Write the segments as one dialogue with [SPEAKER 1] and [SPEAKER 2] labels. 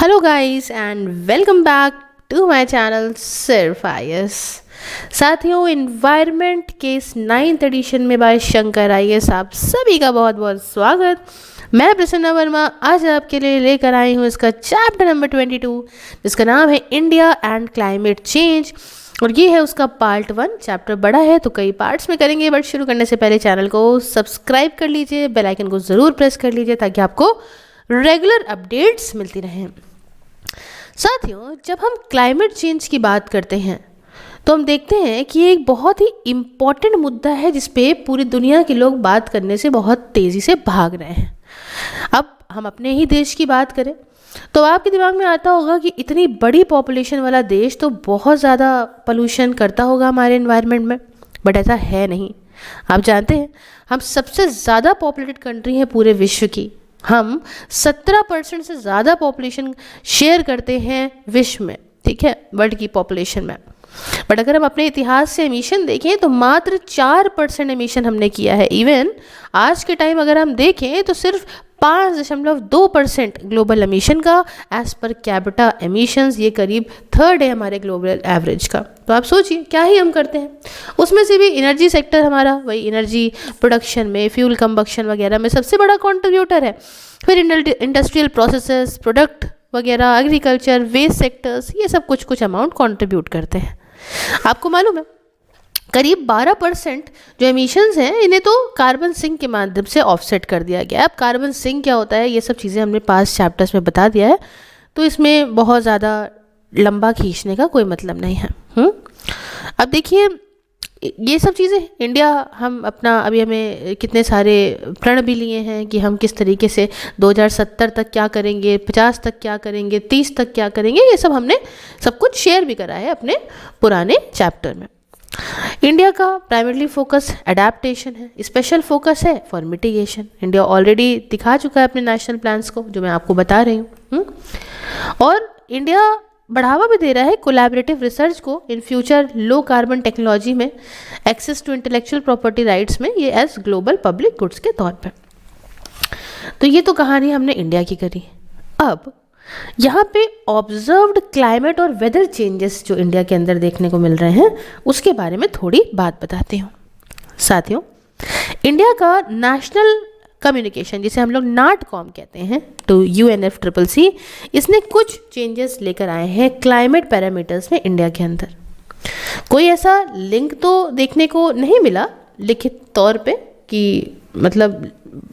[SPEAKER 1] Hello guys and welcome back to my channel सिर्फ IAS. साथियों, environment के इस 9th एडिशन में बाय शंकर आईएएस आप सभी का बहुत बहुत स्वागत। मैं प्रसन्ना वर्मा आज आपके लिए लेकर आई हूँ इसका चैप्टर नंबर 22 जिसका नाम है इंडिया एंड क्लाइमेट चेंज, और ये है उसका पार्ट 1। चैप्टर बड़ा है तो कई पार्ट्स में करेंगे, बट शुरू करने से पहले चैनल को सब्सक्राइब कर लीजिए, बेल आइकन को ज़रूर प्रेस कर लीजिए ताकि आपको रेगुलर अपडेट्स मिलती रहें। साथियों, जब हम क्लाइमेट चेंज की बात करते हैं तो हम देखते हैं कि ये एक बहुत ही इम्पॉर्टेंट मुद्दा है जिस पे पूरी दुनिया के लोग बात करने से बहुत तेज़ी से भाग रहे हैं। अब हम अपने ही देश की बात करें तो आपके दिमाग में आता होगा कि इतनी बड़ी पॉपुलेशन वाला देश तो बहुत ज़्यादा पोल्यूशन करता होगा हमारे एनवायरनमेंट में, बट ऐसा है नहीं। आप जानते हैं हम सबसे ज़्यादा पॉपुलेटेड कंट्री हैं पूरे विश्व की। हम 17% से ज़्यादा पॉपुलेशन शेयर करते हैं विश्व में, ठीक है, वर्ल्ड की पॉपुलेशन में। बट अगर हम अपने इतिहास से एमिशन देखें तो मात्र 4% एमिशन हमने किया है। इवन आज के टाइम अगर हम देखें तो सिर्फ 5.2% ग्लोबल एमिशन का एज पर कैपिटा एमिशंस, ये करीब थर्ड है हमारे ग्लोबल एवरेज का। तो आप सोचिए क्या ही हम करते हैं। उसमें से भी एनर्जी सेक्टर हमारा, वही एनर्जी प्रोडक्शन में, फ्यूल कंबक्शन वगैरह में सबसे बड़ा कंट्रीब्यूटर है। फिर इंडस्ट्रियल प्रोसेसेस, प्रोडक्ट वगैरह, एग्रीकल्चर, वेस्ट सेक्टर्स, ये सब कुछ कुछ अमाउंट कंट्रीब्यूट करते हैं। आपको मालूम है करीब 12% जो एमिशंस हैं इन्हें तो कार्बन सिंक के माध्यम से ऑफसेट कर दिया गया है। अब कार्बन सिंक क्या होता है ये सब चीज़ें हमने पास्ट चैप्टर्स में बता दिया है, तो इसमें बहुत ज़्यादा लंबा खींचने का कोई मतलब नहीं है। अब देखिए ये सब चीज़ें इंडिया, हम अपना अभी हमें कितने सारे प्रण भी लिए हैं कि हम किस तरीके से 2070 तक क्या करेंगे, 50 तक क्या करेंगे, 30 तक क्या करेंगे, ये सब हमने सब कुछ शेयर भी करा है अपने पुराने चैप्टर में। इंडिया का प्राइमरीली फोकस एडेप्टेशन है, स्पेशल फोकस है फॉर मिटिगेशन। इंडिया ऑलरेडी दिखा चुका है अपने नेशनल प्लान्स को, जो मैं आपको बता रही हूँ। और इंडिया बढ़ावा भी दे रहा है कोलैबोरेटिव रिसर्च को in future low carbon technology में, access to intellectual property rights में, ये एज ग्लोबल पब्लिक गुड्स के तौर पर। तो ये तो कहानी हमने इंडिया की करी। अब यहाँ पे ऑब्जर्व्ड क्लाइमेट और वेदर चेंजेस जो इंडिया के अंदर देखने को मिल रहे हैं उसके बारे में थोड़ी बात बताती हूँ। साथियों, इंडिया का नेशनल कम्युनिकेशन, जिसे हम लोग नाटकॉम कहते हैं, तो UNFCCC, इसने कुछ चेंजेस लेकर आए हैं क्लाइमेट पैरामीटर्स में इंडिया के अंदर। कोई ऐसा लिंक तो देखने को नहीं मिला लिखित तौर पे कि मतलब,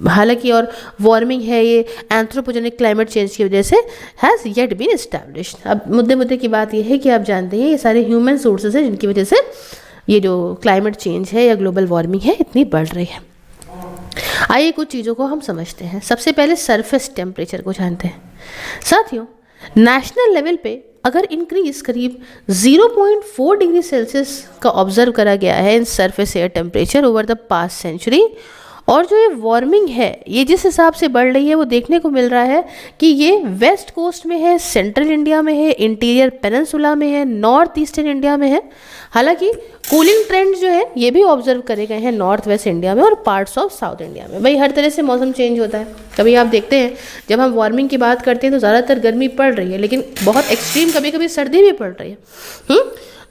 [SPEAKER 1] हालांकि और वार्मिंग है ये एंथ्रोपोजेनिक क्लाइमेट चेंज की वजह से, हैज़ येट बीन एस्टैब्लिश्ड। अब मुद्दे की बात ये है कि आप जानते हैं ये सारे ह्यूमन सोर्सेज हैं जिनकी वजह से ये जो क्लाइमेट चेंज है या ग्लोबल वार्मिंग है इतनी बढ़ रही है। आइए कुछ चीज़ों को हम समझते हैं। सबसे पहले सरफेस टेम्परेचर को जानते हैं। साथियों, नेशनल लेवल पे अगर इंक्रीज करीब 0.4 डिग्री सेल्सियस का ऑब्जर्व करा गया है in surface air temperature over the past century, और जो ये वार्मिंग है ये जिस हिसाब से बढ़ रही है वो देखने को मिल रहा है कि ये वेस्ट कोस्ट में है, सेंट्रल इंडिया में है, इंटीरियर पेनिनसुला में है, नॉर्थ ईस्टर्न इंडिया में है। हालांकि कूलिंग ट्रेंड जो है ये भी ऑब्जर्व करे गए हैं नॉर्थ वेस्ट इंडिया में और पार्ट्स ऑफ साउथ इंडिया में। भाई हर तरह से मौसम चेंज होता है। कभी आप देखते हैं जब हम वार्मिंग की बात करते हैं तो ज़्यादातर गर्मी पड़ रही है, लेकिन बहुत एक्सट्रीम कभी कभी सर्दी भी पड़ रही है।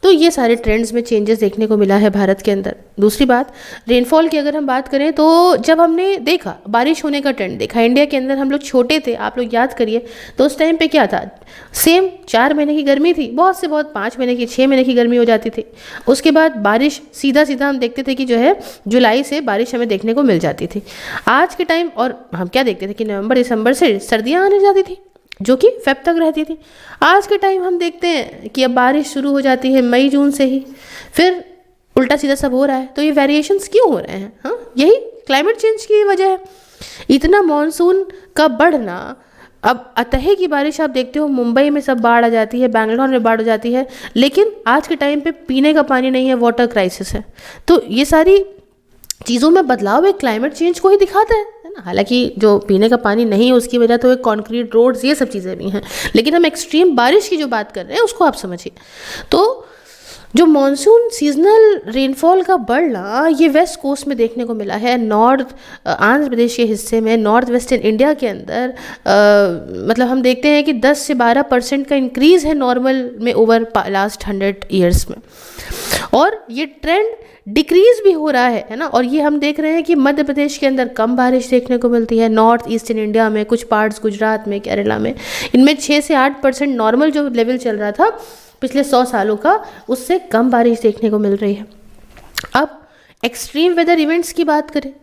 [SPEAKER 1] तो ये सारे ट्रेंड्स में चेंजेस देखने को मिला है भारत के अंदर। दूसरी बात, रेनफॉल की अगर हम बात करें तो जब हमने देखा बारिश होने का ट्रेंड देखा इंडिया के अंदर, हम लोग छोटे थे, आप लोग याद करिए, तो उस टाइम पे क्या था, सेम 4 महीने की गर्मी थी, बहुत से बहुत 5 महीने की, 6 महीने की गर्मी हो जाती थी। उसके बाद बारिश सीधा हम देखते थे कि जो है जुलाई से बारिश हमें देखने को मिल जाती थी। आज के टाइम और हम क्या देखते थे कि नवंबर दिसंबर से सर्दियाँ आने जाती थी जो कि फेब तक रहती थी। आज के टाइम हम देखते हैं कि अब बारिश शुरू हो जाती है मई जून से ही, फिर उल्टा सीधा सब हो रहा है। तो ये वेरिएशंस क्यों हो रहे हैं? हाँ, यही क्लाइमेट चेंज की वजह है। इतना मॉनसून का बढ़ना, अब अतः की बारिश आप देखते हो मुंबई में सब बाढ़ आ जाती है, बैंगलोर में बाढ़ हो जाती है, लेकिन आज के टाइम पे पीने का पानी नहीं है, वाटर क्राइसिस है। तो ये सारी चीज़ों में बदलाव एक क्लाइमेट चेंज को ही दिखाता है ना। हालांकि जो पीने का पानी नहीं है उसकी वजह तो एक कॉन्क्रीट रोड्स, ये सब चीज़ें भी हैं, लेकिन हम एक्सट्रीम बारिश की जो बात कर रहे हैं उसको आप समझिए। तो जो मॉनसून सीजनल रेनफॉल का बढ़ना ये वेस्ट कोस्ट में देखने को मिला है, नॉर्थ आंध्र प्रदेश के हिस्से में, नॉर्थ वेस्टर्न इंडिया के अंदर मतलब हम देखते हैं कि 10 से 12% का इंक्रीज़ है नॉर्मल में ओवर लास्ट 100 ईयर्स में, और ये ट्रेंड डिक्रीज़ भी हो रहा है ना। और ये हम देख रहे हैं कि मध्य प्रदेश के अंदर कम बारिश देखने को मिलती है, नॉर्थ ईस्टर्न इंडिया में, कुछ पार्ट्स गुजरात में, केरला में, इनमें 6 से 8% नॉर्मल जो लेवल चल रहा था पिछले 100 सालों का, उससे कम बारिश देखने को मिल रही है। अब एक्सट्रीम वेदर इवेंट्स की बात करें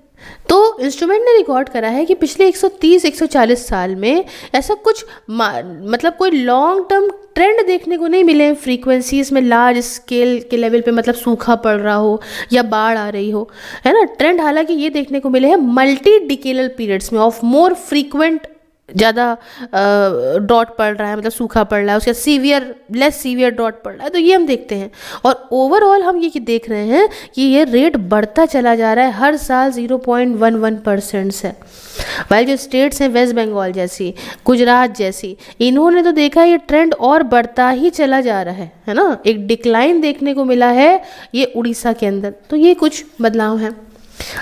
[SPEAKER 1] तो इंस्ट्रूमेंट ने रिकॉर्ड करा है कि पिछले 130-140 साल में ऐसा कुछ मतलब कोई लॉन्ग टर्म ट्रेंड देखने को नहीं मिले हैं फ्रीक्वेंसीज में लार्ज स्केल के लेवल पे, मतलब सूखा पड़ रहा हो या बाढ़ आ रही हो, है ना। ट्रेंड हालांकि ये देखने को मिले हैं मल्टी डिकेडल पीरियड्स में ऑफ मोर फ्रीक्वेंट, ज़्यादा ड्रॉट पड़ रहा है, मतलब सूखा पड़ रहा है, उसका सीवियर लेस सीवियर ड्रॉट पड़ रहा है, तो ये हम देखते हैं। और ओवरऑल हम ये देख रहे हैं कि ये रेट बढ़ता चला जा रहा है, हर साल 0.11% से। वाइल जो स्टेट्स हैं वेस्ट बंगाल जैसी, गुजरात जैसी, इन्होंने तो देखा ये ट्रेंड और बढ़ता ही चला जा रहा है ना। एक डिक्लाइन देखने को मिला है ये उड़ीसा के अंदर, तो ये कुछ बदलाव हैं।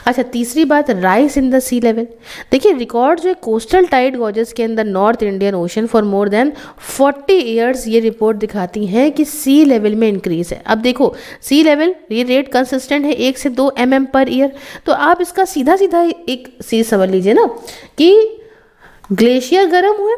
[SPEAKER 1] अच्छा, तीसरी बात, rise in the sea level. देखिए रिकॉर्ड जो है कोस्टल टाइड गॉजेस के अंदर north Indian Ocean for more than 40 years, ये रिपोर्ट दिखाती हैं कि सी लेवल में इंक्रीज है। अब देखो सी लेवल ये रेट कंसिस्टेंट है 1 से 2 mm पर ईयर, तो आप इसका सीधा सीधा एक चीज समझ लीजिए ना कि ग्लेशियर गर्म हुए,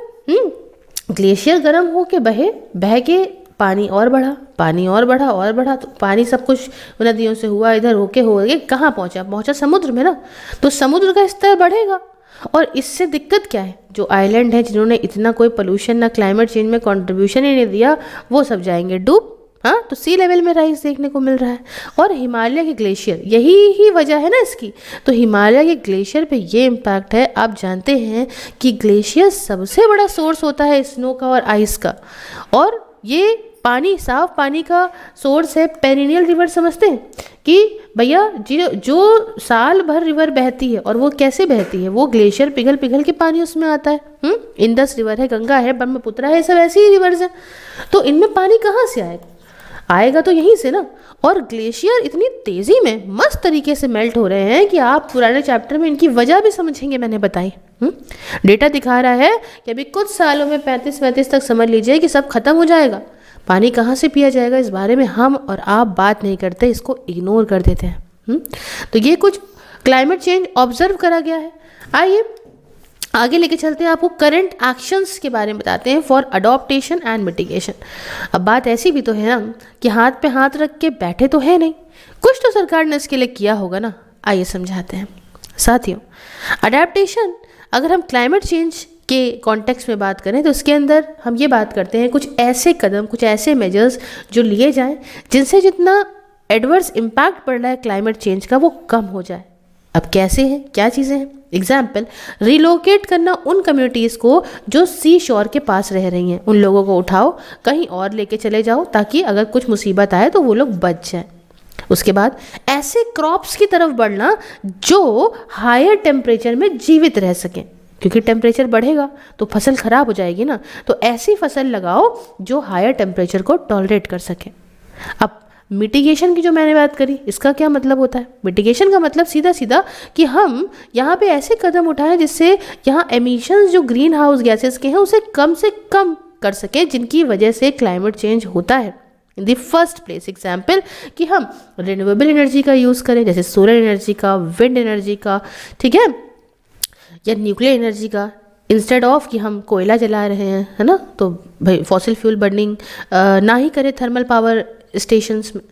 [SPEAKER 1] ग्लेशियर गर्म हो के बह के पानी और बढ़ा, पानी और बढ़ा और बढ़ा, तो पानी सब कुछ नदियों से हुआ, इधर होके कहाँ पहुँचा समुद्र में ना, तो समुद्र का स्तर बढ़ेगा। और इससे दिक्कत क्या है, जो आइलैंड है जिन्होंने इतना कोई पोल्यूशन ना क्लाइमेट चेंज में कंट्रीब्यूशन ही नहीं दिया, वो सब जाएंगे डूब। हाँ, तो सी लेवल में राइज देखने को मिल रहा है। और हिमालय के ग्लेशियर, यही ही वजह है ना इसकी, तो हिमालय के ग्लेशियर पे ये इम्पैक्ट है। आप जानते हैं कि ग्लेशियर सबसे बड़ा सोर्स होता है स्नो का और आइस का, और ये पानी, साफ पानी का सोर्स है पेरिनियल रिवर। समझते हैं कि भैया जो साल भर रिवर बहती है, और वो कैसे बहती है, वो ग्लेशियर पिघल पिघल के पानी उसमें आता है। इंडस रिवर है, गंगा है, ब्रह्मपुत्र है, सब ऐसे ही रिवर्स हैं, तो इनमें पानी कहाँ से आएगा तो यहीं से ना। और ग्लेशियर इतनी तेज़ी में मस्त तरीके से मेल्ट हो रहे हैं कि आप पुराने चैप्टर में इनकी वजह भी समझेंगे, मैंने बताई। डेटा दिखा रहा है कि अभी कुछ सालों में 35-35 तक समझ लीजिए कि सब खत्म हो जाएगा। पानी कहाँ से पिया जाएगा, इस बारे में हम और आप बात नहीं करते, इसको इग्नोर कर देते हैं। तो ये कुछ क्लाइमेट चेंज ऑब्जर्व करा गया है। आइए आगे लेके चलते हैं, आपको करंट एक्शंस के बारे में बताते हैं फॉर अडॉप्टेशन एंड मिटिगेशन। अब बात ऐसी भी तो है ना कि हाथ पे हाथ रख के बैठे तो है नहीं, कुछ तो सरकार ने इसके लिए किया होगा ना। आइए समझाते हैं साथियों। अडैप्टेशन, अगर हम क्लाइमेट चेंज के कॉन्टेक्स्ट में बात करें तो इसके अंदर हम ये बात करते हैं कुछ ऐसे कदम, कुछ ऐसे मेजर्स जो लिए जाएं जिनसे जितना एडवर्स इम्पैक्ट पड़ रहा है क्लाइमेट चेंज का वो कम हो जाए। अब कैसे हैं, क्या चीज़ें हैं? एग्जाम्पल, रिलोकेट करना उन कम्युनिटीज़ को जो सी शोर के पास रह रही हैं, उन लोगों को उठाओ कहीं और लेके चले जाओ ताकि अगर कुछ मुसीबत आए तो वो लोग बच जाएं। उसके बाद ऐसे क्रॉप्स की तरफ बढ़ना जो हायर टेम्परेचर में जीवित रह सकें, क्योंकि टेम्परेचर बढ़ेगा तो फसल खराब हो जाएगी ना, तो ऐसी फसल लगाओ जो हायर टेम्परेचर को टॉलरेट कर सके। अब मिटिगेशन की जो मैंने बात करी, इसका क्या मतलब होता है? मिटिगेशन का मतलब सीधा सीधा कि हम यहाँ पे ऐसे कदम उठाएं जिससे यहाँ एमिशंस जो ग्रीन हाउस गैसेस के हैं उसे कम से कम कर सके, जिनकी वजह से क्लाइमेट चेंज होता है। In the first place example कि हम रिन्यूएबल एनर्जी का यूज़ करें, जैसे सोलर एनर्जी का, विंड एनर्जी का, ठीक है, या न्यूक्लियर एनर्जी का, इंस्टेड ऑफ कि हम कोयला जला रहे हैं, है ना, तो भाई फॉसिल फ्यूल बर्निंग ना ही करें थर्मल पावर स्टेशंस में।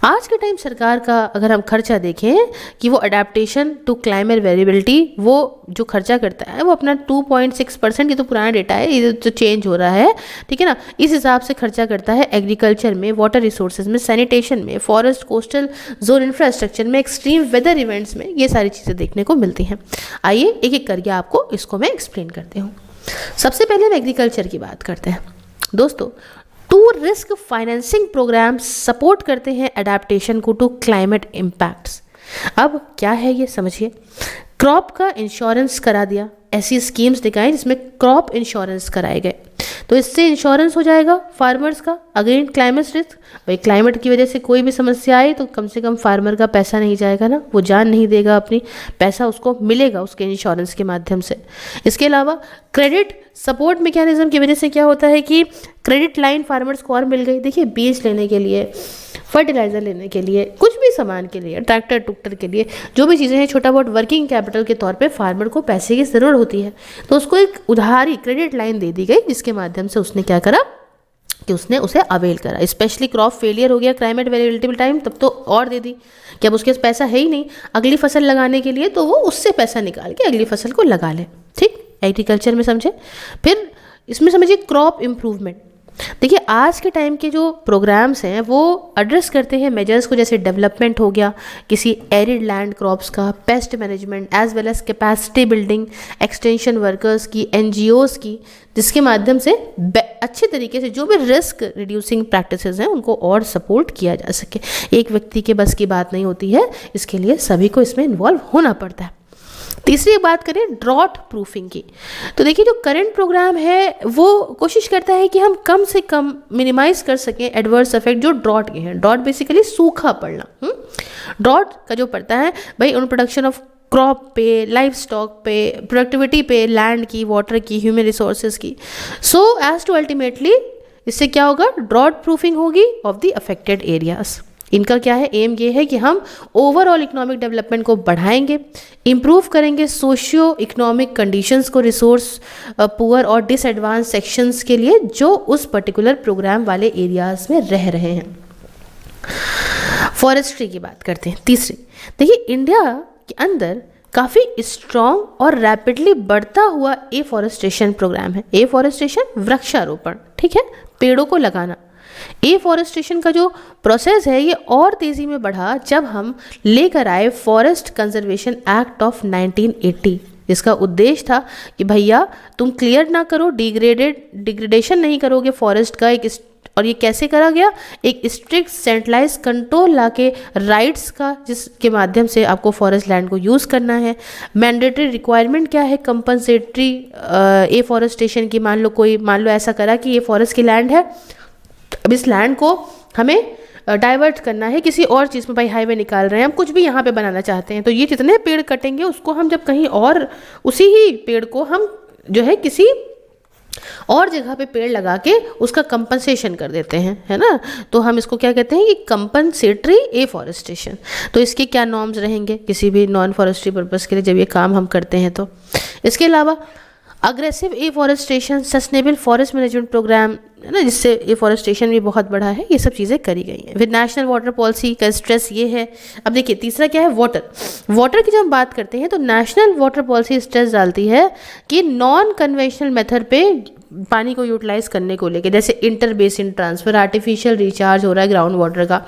[SPEAKER 1] आज के टाइम सरकार का अगर हम खर्चा देखें कि वो अडेप्टेशन टू क्लाइमेट वेरिएबिलिटी वो जो खर्चा करता है वो अपना 2.6%, ये तो पुराना डेटा है, ये तो चेंज हो रहा है, ठीक है ना, इस हिसाब से खर्चा करता है एग्रीकल्चर में, वाटर रिसोर्सेज में, सैनिटेशन में, फॉरेस्ट कोस्टल जोन इंफ्रास्ट्रक्चर में, एक्सट्रीम वेदर इवेंट्स में, ये सारी चीज़ें देखने को मिलती हैं। आइए एक एक करके आपको इसको मैं एक्सप्लेन करती हूँ। सबसे पहले हम एग्रीकल्चर की बात करते हैं। दोस्तों, two risk financing programme support करते हैं अडेप्टेशन को टू क्लाइमेट इम्पैक्ट्स। अब क्या है ये समझिए। क्रॉप का इंश्योरेंस करा दिया, ऐसी स्कीम्स दिखाएं जिसमें क्रॉप इंश्योरेंस कराए गए। तो इससे इंश्योरेंस हो जाएगा फार्मर्स का अगेंस्ट क्लाइमेट रिस्क। भाई क्लाइमेट की वजह से कोई भी समस्या आए तो कम से कम फार्मर का पैसा नहीं जाएगा ना, वो जान नहीं देगा अपनी, पैसा उसको मिलेगा उसके इंश्योरेंस के माध्यम से। इसके अलावा क्रेडिट सपोर्ट मैकेनिज्म की वजह से क्या होता है कि क्रेडिट लाइन फार्मर्स को और मिल गई। देखिए बीज लेने के लिए, फर्टिलाइज़र लेने के लिए, कुछ भी सामान के लिए, ट्रैक्टर टुक्टर के लिए, जो भी चीज़ें हैं, छोटा बहुत वर्किंग कैपिटल के तौर पे फार्मर को पैसे की ज़रूरत होती है, तो उसको एक उधारी क्रेडिट लाइन दे दी गई, जिसके माध्यम से उसने क्या करा कि उसने उसे अवेल करा। स्पेशली क्रॉप फेलियर हो गया क्लाइमेट वेरिएबिलिटी टाइम, तब तो और दे दी कि अब उसके पास पैसा है ही नहीं अगली फसल लगाने के लिए, तो वो उससे पैसा निकाल के अगली फसल को लगा ले। ठीक, एग्रीकल्चर में समझे। फिर इसमें समझिए क्रॉप इम्प्रूवमेंट। देखिए आज के टाइम के जो प्रोग्राम्स हैं वो एड्रेस करते हैं मेजर्स को, जैसे डेवलपमेंट हो गया किसी एरिड लैंड क्रॉप्स का, pest management as well as capacity building, extension workers की, एनजीओज़ की, जिसके माध्यम से अच्छे तरीके से जो भी रिस्क रिड्यूसिंग प्रैक्टिसेस हैं उनको और सपोर्ट किया जा सके। एक व्यक्ति के बस की बात नहीं होती है, इसके लिए सभी को इसमें इन्वॉल्व होना पड़ता है। तीसरी बात करें ड्रॉट प्रूफिंग की, तो देखिए जो करंट प्रोग्राम है वो कोशिश करता है कि हम कम से कम मिनिमाइज कर सकें एडवर्स इफेक्ट जो ड्रॉट के हैं। ड्रॉट बेसिकली सूखा पड़ना। ड्रॉट का जो पड़ता है भाई उन प्रोडक्शन ऑफ क्रॉप पे, लाइफ स्टॉक पे, प्रोडक्टिविटी पे, लैंड की, वाटर की, ह्यूमन रिसोर्सेज की, सो एज टू अल्टीमेटली इससे क्या होगा, ड्रॉट प्रूफिंग होगी ऑफ द अफेक्टेड एरियाज। इनका क्या है, एम ये है कि हम ओवरऑल इकोनॉमिक डेवलपमेंट को बढ़ाएंगे, इम्प्रूव करेंगे सोशियो इकोनॉमिक कंडीशंस को रिसोर्स पुअर और डिसएडवांस सेक्शंस के लिए जो उस पर्टिकुलर प्रोग्राम वाले एरियाज में रह रहे हैं। फॉरेस्ट्री की बात करते हैं तीसरी। देखिए इंडिया के अंदर काफ़ी स्ट्रॉन्ग और रैपिडली बढ़ता हुआ एफॉरेस्टेशन प्रोग्राम है। एफॉरेस्टेशन वृक्षारोपण, ठीक है, पेड़ों को लगाना। एफॉरेस्टेशन का जो प्रोसेस है ये और तेज़ी में बढ़ा जब हम लेकर आए फॉरेस्ट कंजर्वेशन एक्ट ऑफ 1980, जिसका उद्देश्य था कि भैया तुम क्लियर ना करो, डिग्रेडेशन नहीं करोगे फॉरेस्ट का, और ये कैसे करा गया, एक स्ट्रिक्ट सेंट्रलाइज कंट्रोल लाके राइट्स का, जिसके माध्यम से आपको फॉरेस्ट लैंड को यूज़ करना है। मैंडेटरी रिक्वायरमेंट क्या है, कंपनसेटरी एफॉरेस्टेशन की। मान लो ऐसा करा कि ये फॉरेस्ट की लैंड है, अब इस लैंड को हमें डाइवर्ट करना है किसी और चीज़ में, भाई हाईवे निकाल रहे हैं, हम कुछ भी यहाँ पे बनाना चाहते हैं, तो ये जितने पेड़ कटेंगे उसको हम जब कहीं और, उसी ही पेड़ को हम जो है किसी और जगह पे पेड़ लगा के उसका कंपनसेशन कर देते हैं, है ना। तो हम इसको क्या कहते हैं कि कंपनसेटरी एफॉरेस्टेशन। तो इसके क्या नॉर्म्स रहेंगे किसी भी नॉन फॉरेस्ट्री पर्पस के लिए जब ये काम हम करते हैं। तो इसके अलावा aggressive afforestation, sustainable forest management programme, है ना, जिससे एफॉरेस्टेशन भी बहुत बड़ा है, ये सब चीज़ें करी गई हैं। फिर नेशनल वाटर पॉलिसी का स्ट्रेस ये है। अब देखिए तीसरा क्या है, वाटर की जब हम बात करते हैं तो नेशनल वाटर पॉलिसी स्ट्रेस डालती है कि नॉन कन्वेंशनल मेथड पे पानी को यूटिलाइज करने को लेकर, जैसे inter basin transfer, artificial recharge हो रहा है ग्राउंड वाटर का,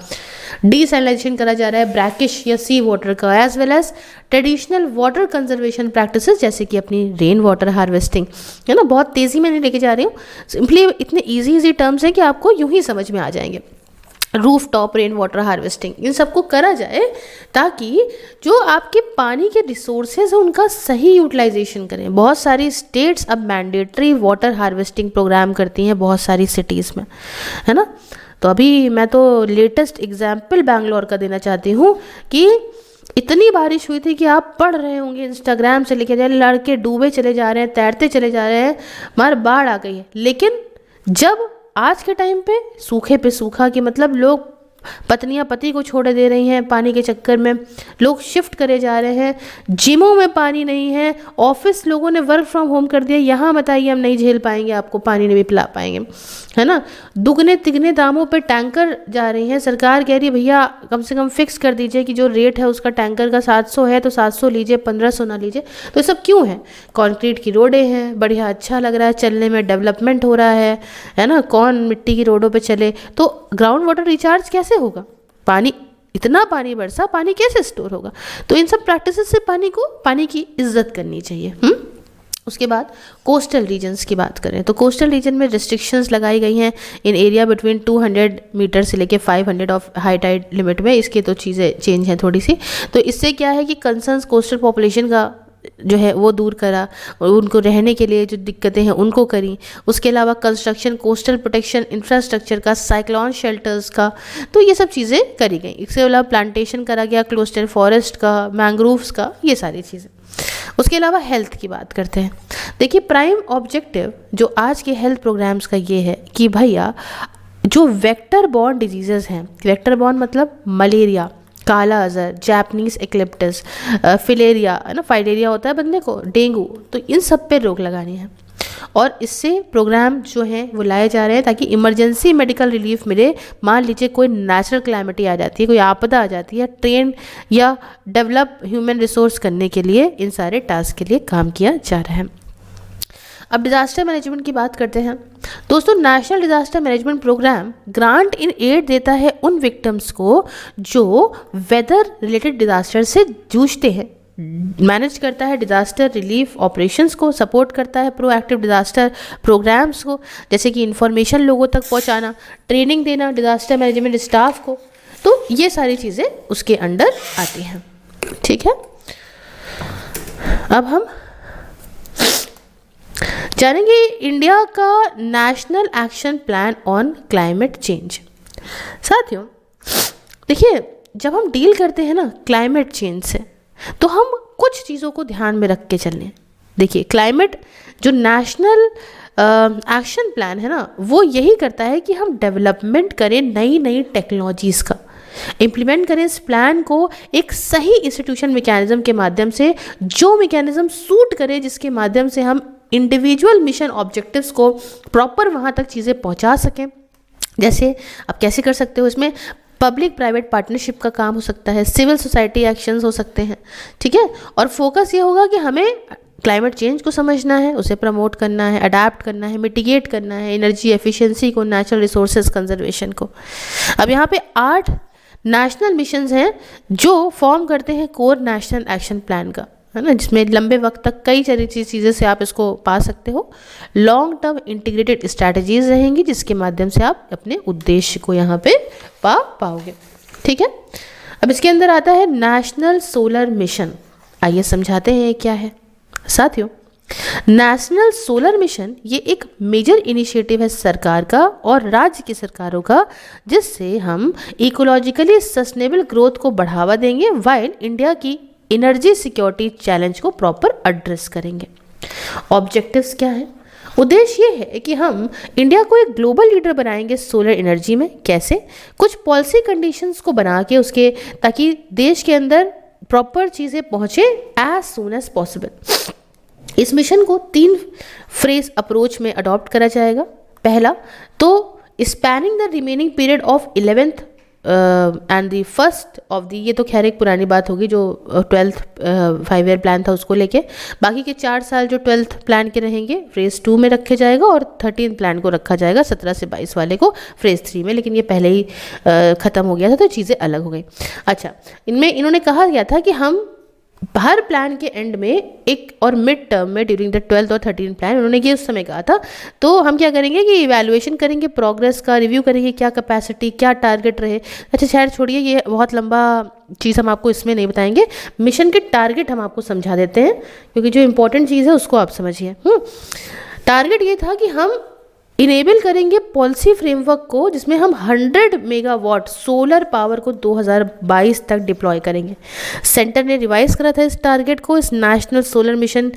[SPEAKER 1] डीसैलिनेशन करा जा रहा है ब्रैकिश या सी वाटर का, as well as traditional water conservation practices जैसे कि अपनी रेन वाटर हार्वेस्टिंग, है ना। बहुत तेज़ी में नहीं लेके जा रही हूँ, सिंपली इतने इजी टर्म्स हैं कि आपको यूं ही समझ में आ जाएंगे। Roof top rain water harvesting, इन सबको करा जाए ताकि जो आपके पानी के रिसोर्सेज हैं उनका सही यूटिलाइजेशन करें। बहुत सारी स्टेट्स अब मैंडेटरी वाटर हार्वेस्टिंग प्रोग्राम करती हैं बहुत सारी सिटीज़ में, है ना। तो अभी मैं तो लेटेस्ट एग्जाम्पल बैंगलोर का देना चाहती हूँ कि इतनी बारिश हुई थी कि आप पढ़ रहे होंगे इंस्टाग्राम से लेके जाए, लड़के डूबे चले जा रहे हैं, तैरते चले जा रहे हैं, मार बाढ़ आ गई है। लेकिन जब आज के टाइम पे सूखे पे सूखा कि मतलब लोग पत्नियां पति को छोड़ दे रही हैं पानी के चक्कर में, लोग शिफ्ट करे जा रहे हैं, जिमों में पानी नहीं है, ऑफिस लोगों ने वर्क फ्रॉम होम कर दिया, यहाँ बताइए हम नहीं झेल पाएंगे, आपको पानी नहीं भी पिला पाएंगे, है ना। दुगने तिगने दामों पे टैंकर जा रही हैं, सरकार कह रही है भैया कम से कम फिक्स कर दीजिए कि जो रेट है उसका टैंकर का 700 है तो 700 लीजिए, 1500 ना लीजिए। तो ये सब क्यों है, कंक्रीट की रोडें हैं, बढ़िया अच्छा लग रहा है, चलने में डेवलपमेंट हो रहा है ना, कौन मिट्टी की रोडों पे चले। तो ग्राउंड वाटर रिचार्ज कैसे होगा, पानी इतना पानी बरसा, पानी कैसे स्टोर होगा। तो इन सब प्रैक्टिसेस से पानी की इज्जत करनी चाहिए। उसके बाद कोस्टल रीजन्स की बात करें तो कोस्टल रीजन में रिस्ट्रिक्शंस लगाई गई हैं इन एरिया बिटवीन 200 मीटर से लेके 500 ऑफ हाई टाइड लिमिट में। इसकी तो चीज़ें चेंज हैं थोड़ी सी। तो इससे क्या है कि कंसर्न्स कोस्टल पॉपुलेशन का जो है वो दूर करा, और उनको रहने के लिए जो दिक्कतें हैं उनको करी। उसके अलावा कंस्ट्रक्शन कोस्टल प्रोटेक्शन इंफ्रास्ट्रक्चर का, साइक्लोन शेल्टर्स का, तो ये सब चीज़ें करी गई। इसके अलावा प्लांटेशन करा गया, क्लोस्टर फॉरेस्ट का, मैंग्रोव्स का, ये सारी चीज़ें। उसके अलावा हेल्थ की बात करते हैं। देखिए प्राइम ऑब्जेक्टिव जो आज के हेल्थ प्रोग्राम्स का ये है कि भैया जो वेक्टर बॉर्न डिजीज़ेस हैं, वेक्टर बॉर्न मतलब मलेरिया, काला अजहर, जैपनीज एक्लिप्टस, फिलेरिया है ना, फाइलेरिया होता है बंदे को, डेंगू, तो इन सब पे रोक लगानी है। और इससे प्रोग्राम जो हैं वो लाए जा रहे हैं ताकि इमरजेंसी मेडिकल रिलीफ मिले। मान लीजिए कोई नेचुरल क्लैमिटी आ जाती है, कोई आपदा आ जाती है, ट्रेन या डेवलप ह्यूमन रिसोर्स करने के लिए इन सारे टास्क के लिए काम किया जा रहा है। अब डिज़ास्टर मैनेजमेंट की बात करते हैं। दोस्तों national disaster management programme grant in aid देता है उन विक्टिम्स को जो वेदर रिलेटेड डिज़ास्टर से जूझते हैं, मैनेज करता है डिज़ास्टर रिलीफ ऑपरेशंस को, सपोर्ट करता है प्रोएक्टिव डिज़ास्टर प्रोग्राम्स को, जैसे कि इंफॉर्मेशन लोगों तक पहुंचाना, ट्रेनिंग देना डिज़ास्टर मैनेजमेंट स्टाफ को, तो ये सारी चीज़ें उसके अंडर आती हैं। ठीक है, अब हम जानेंगे इंडिया का national action plan on climate change. साथियों देखिए जब हम डील करते हैं ना क्लाइमेट चेंज से, तो हम कुछ चीज़ों को ध्यान में रख के चलें। देखिए क्लाइमेट जो नेशनल एक्शन प्लान है ना, वो यही करता है कि हम डेवलपमेंट करें नई नई टेक्नोलॉजीज़ का, इम्प्लीमेंट करें इस प्लान को एक सही इंस्टीट्यूशन मैकेनिज्म के माध्यम से, जो मैकेनिज्म सूट करे, जिसके माध्यम से हम इंडिविजुअल मिशन ऑब्जेक्टिव्स को प्रॉपर वहाँ तक चीज़ें पहुँचा सकें। जैसे आप कैसे कर सकते हो, इसमें पब्लिक प्राइवेट पार्टनरशिप का काम हो सकता है, सिविल सोसाइटी एक्शंस हो सकते हैं। ठीक है, और फोकस ये होगा कि हमें क्लाइमेट चेंज को समझना है, उसे प्रमोट करना है, अडाप्ट करना है, मिटिगेट करना है, एनर्जी एफिशिएंसी को, नेचुरल रिसोर्सेज कंजर्वेशन को। अब यहाँ पे 8 नेशनल मिशंस हैं जो फॉर्म करते हैं कोर नेशनल एक्शन प्लान का, है ना, जिसमें लंबे वक्त तक कई चीज़ें से आप इसको पा सकते हो। लॉन्ग टर्म इंटीग्रेटेड स्ट्रैटेजीज रहेंगी जिसके माध्यम से आप अपने उद्देश्य को यहाँ पे पा पाओगे। ठीक है, अब इसके अंदर आता है नेशनल सोलर मिशन। आइए समझाते हैं क्या है। साथियों नेशनल सोलर मिशन ये एक मेजर इनिशिएटिव है सरकार का और राज्य की सरकारों का, जिससे हम इकोलॉजिकली सस्टेनेबल ग्रोथ को बढ़ावा देंगे वाइल इंडिया की एनर्जी सिक्योरिटी चैलेंज को प्रॉपर एड्रेस करेंगे। ऑब्जेक्टिव्स क्या है? उद्देश्य ये है कि हम इंडिया को एक ग्लोबल लीडर बनाएंगे सोलर एनर्जी में। कैसे? कुछ पॉलिसी कंडीशंस को बना के उसके, ताकि देश के अंदर प्रॉपर चीज़ें पहुँचे एज सून एज पॉसिबल। इस मिशन को 3 फेज अप्रोच में अडॉप्ट करा जाएगा। पहला तो spanning the remaining period of 11th and the first of the, ये तो खैर एक पुरानी बात होगी जो 12th 5 ईयर प्लान था उसको लेके, बाकी के 4 साल जो 12th प्लान के रहेंगे फेज 2 में रखे जाएगा और 13th प्लान को रखा जाएगा 17 से 22 वाले को फेज 3 में, लेकिन ये पहले ही ख़त्म हो गया था तो चीज़ें अलग हो गई। अच्छा, इनमें इन्होंने कहा गया था कि हम हर प्लान के एंड में एक, और मिड टर्म में ड्यूरिंग द 12th और 13th प्लान, उन्होंने ये उस समय कहा था, तो हम क्या करेंगे कि इवैल्यूएशन करेंगे, प्रोग्रेस का रिव्यू करेंगे, क्या कैपेसिटी, क्या टारगेट रहे। अच्छा खैर छोड़िए, ये बहुत लंबा चीज़ हम आपको इसमें नहीं बताएंगे। मिशन के टारगेट हम आपको समझा देते हैं, क्योंकि जो इंपॉर्टेंट चीज़ है उसको आप समझिए। टारगेट ये था कि हम इनेबल करेंगे पॉलिसी फ्रेमवर्क को जिसमें हम 100 मेगावाट सोलर पावर को 2022 तक डिप्लॉय करेंगे। सेंटर ने रिवाइज करा था इस टारगेट को इस नेशनल सोलर मिशन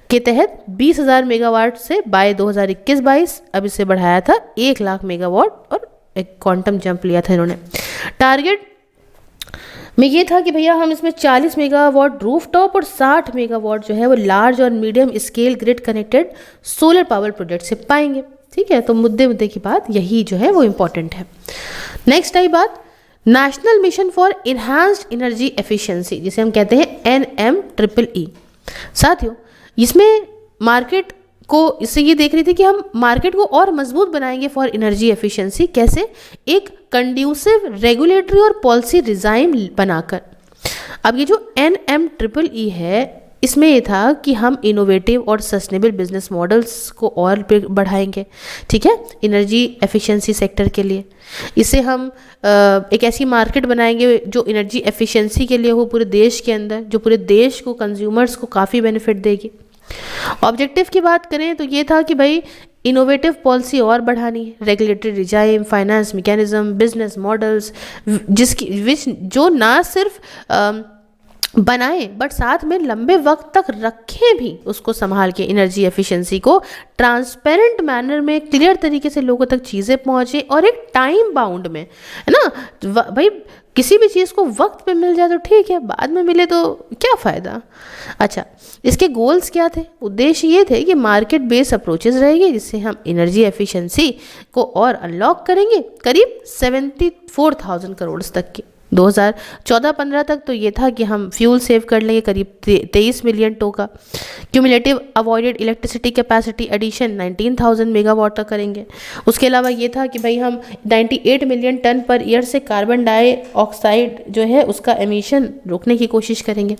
[SPEAKER 1] के तहत 20,000 मेगावाट से बाय 2021-22, अब इसे बढ़ाया था 1 लाख मेगावाट और एक क्वांटम जंप लिया था इन्होंने। टारगेट में ये था कि भैया हम इसमें 40 मेगावाट रूफटॉप और 60 मेगावाट जो है वो लार्ज और medium scale grid connected solar power project से पाएंगे। ठीक है, तो मुद्दे की बात यही जो है वो इम्पॉर्टेंट है। नेक्स्ट आई बात national mission for enhanced energy efficiency, जिसे हम कहते हैं NMEEE। साथियों इसमें मार्केट को, इससे ये देख रही थी कि हम मार्केट को और मजबूत बनाएंगे फॉर एनर्जी एफिशिएंसी। कैसे? एक कंड्यूसिव रेगुलेटरी और पॉलिसी डिज़ाइन बनाकर। अब ये जो NMEEE है, इसमें ये था कि हम इनोवेटिव और सस्टेनेबल बिजनेस मॉडल्स को और बढ़ाएंगे, ठीक है, एनर्जी एफिशिएंसी सेक्टर के लिए। इसे हम एक ऐसी मार्केट बनाएंगे जो एनर्जी एफिशिएंसी के लिए हो पूरे देश के अंदर, जो पूरे देश को, कंज्यूमर्स को काफ़ी बेनिफिट देगी। ऑब्जेक्टिव की बात करें तो ये था कि भाई इनोवेटिव पॉलिसी और बढ़ानी है, regulatory regime, finance mechanism, business models जो ना सिर्फ बनाए बट साथ में लंबे वक्त तक रखें भी उसको संभाल के, एनर्जी एफिशिएंसी को ट्रांसपेरेंट मैनर में, क्लियर तरीके से लोगों तक चीज़ें पहुँचे और एक टाइम बाउंड में, है ना। भाई किसी भी चीज़ को वक्त पे मिल जाए तो ठीक है, बाद में मिले तो क्या फ़ायदा। अच्छा, इसके गोल्स क्या थे? उद्देश्य ये थे कि मार्केट बेस्ड अप्रोचेस रहेगी जिससे हम एनर्जी एफिशिएंसी को और अनलॉक करेंगे करीब 74,000 करोड़ तक की। 2014-15 तक तो ये था कि हम फ्यूल सेव कर लेंगे करीब 23 मिलियन टन का। Cumulative avoided electricity capacity addition 19,000 megawatt तक करेंगे। उसके अलावा ये था कि भाई हम 98 मिलियन टन पर ईयर से कार्बन डाइऑक्साइड जो है उसका एमिशन रोकने की कोशिश करेंगे।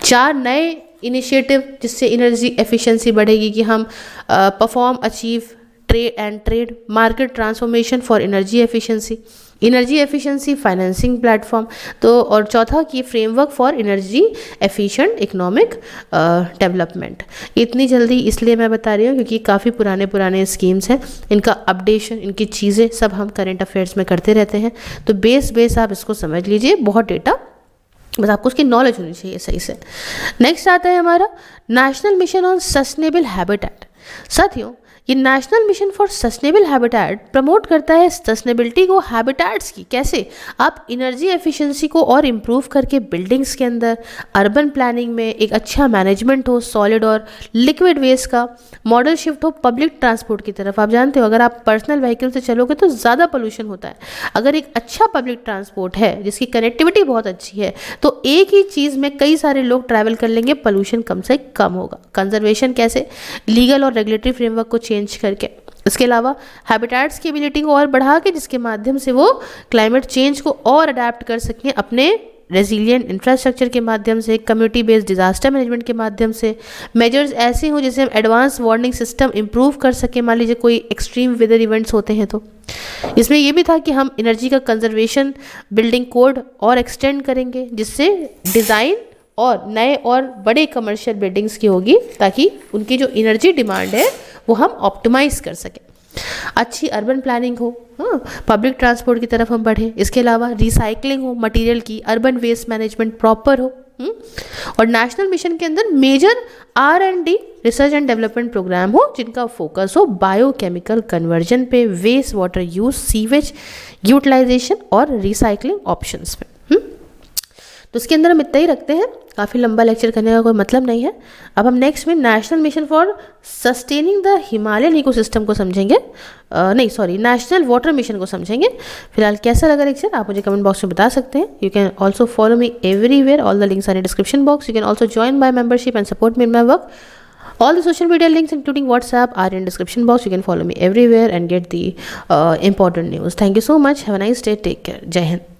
[SPEAKER 1] 4 नए इनिशिएटिव जिससे एनर्जी एफिशिएंसी बढ़ेगी कि हम perform achieve trade market transformation for energy efficiency financing platform. तो और चौथा कि framework for energy efficient economic development. इतनी जल्दी इसलिए मैं बता रही हूँ क्योंकि काफ़ी पुराने स्कीम्स हैं, इनका अपडेशन, इनकी चीज़ें सब हम करंट अफेयर्स में करते रहते हैं। तो बेस आप इसको समझ लीजिए, बहुत डेटा, बस आपको उसकी नॉलेज होनी चाहिए सही से। नेक्स्ट आता है हमारा national mission on sustainable habitat. साथियों, ये national mission for sustainable habitat promote करता है सस्टेनेबिलिटी को हैबिटेट्स की। कैसे? आप एनर्जी एफिशिएंसी को और इम्प्रूव करके बिल्डिंग्स के अंदर, अर्बन प्लानिंग में एक अच्छा मैनेजमेंट हो, सॉलिड और लिक्विड वेस्ट का मॉडल शिफ्ट हो पब्लिक ट्रांसपोर्ट की तरफ। आप जानते हो अगर आप पर्सनल व्हीकल से चलोगे तो ज़्यादा पोल्यूशन होता है। अगर एक अच्छा पब्लिक ट्रांसपोर्ट है जिसकी कनेक्टिविटी बहुत अच्छी है तो एक ही चीज़ में कई सारे लोग ट्रैवल कर लेंगे, पोल्यूशन कम से कम होगा। कंजर्वेशन कैसे? लीगल और रेगुलेटरी फ्रेमवर्क को चेंज करके। इसके अलावा हैबिटेट्स की एबिलिटी को और बढ़ा के जिसके माध्यम से वो क्लाइमेट चेंज को और अडेप्ट कर सकें अपने रेजिलियंट इंफ्रास्ट्रक्चर के माध्यम से, कम्युनिटी बेस्ड डिजास्टर मैनेजमेंट के माध्यम से। मेजर्स ऐसे हों जैसे हम एडवांस वार्निंग सिस्टम इंप्रूव कर सकें, मान लीजिए कोई एक्सट्रीम वेदर इवेंट्स होते हैं तो। इसमें यह भी था कि हम एनर्जी का कंजर्वेशन बिल्डिंग कोड और एक्सटेंड करेंगे जिससे डिज़ाइन और नए और बड़े कमर्शियल बिल्डिंग्स की होगी ताकि उनकी जो एनर्जी डिमांड है वो हम ऑप्टिमाइज़ कर सकें। अच्छी अर्बन प्लानिंग हो, पब्लिक ट्रांसपोर्ट की तरफ हम बढ़ें। इसके अलावा रिसाइकलिंग हो मटेरियल की, अर्बन वेस्ट मैनेजमेंट प्रॉपर हो, और नेशनल मिशन के अंदर major R&D research and development programme हो जिनका फोकस हो बायोकेमिकल कन्वर्जन पे, waste water use, sewage utilisation और रिसाइकलिंग ऑप्शंस पे। तो इसके अंदर हम इतना ही रखते हैं, काफ़ी लंबा लेक्चर करने का कोई मतलब नहीं है। अब हम नेक्स्ट में national mission for sustaining the Himalayan ecosystem को समझेंगे, नेशनल वाटर मिशन को समझेंगे। फिलहाल कैसा लगा लेक्चर आप मुझे कमेंट बॉक्स में बता सकते हैं। You can also follow me everywhere, all the links are in description box. You can also join my membership and support me in my work. All the social media links including WhatsApp are in description box. You can follow me everywhere and get the important news. Thank you so much. Have a nice day. Take care. Jai Hind.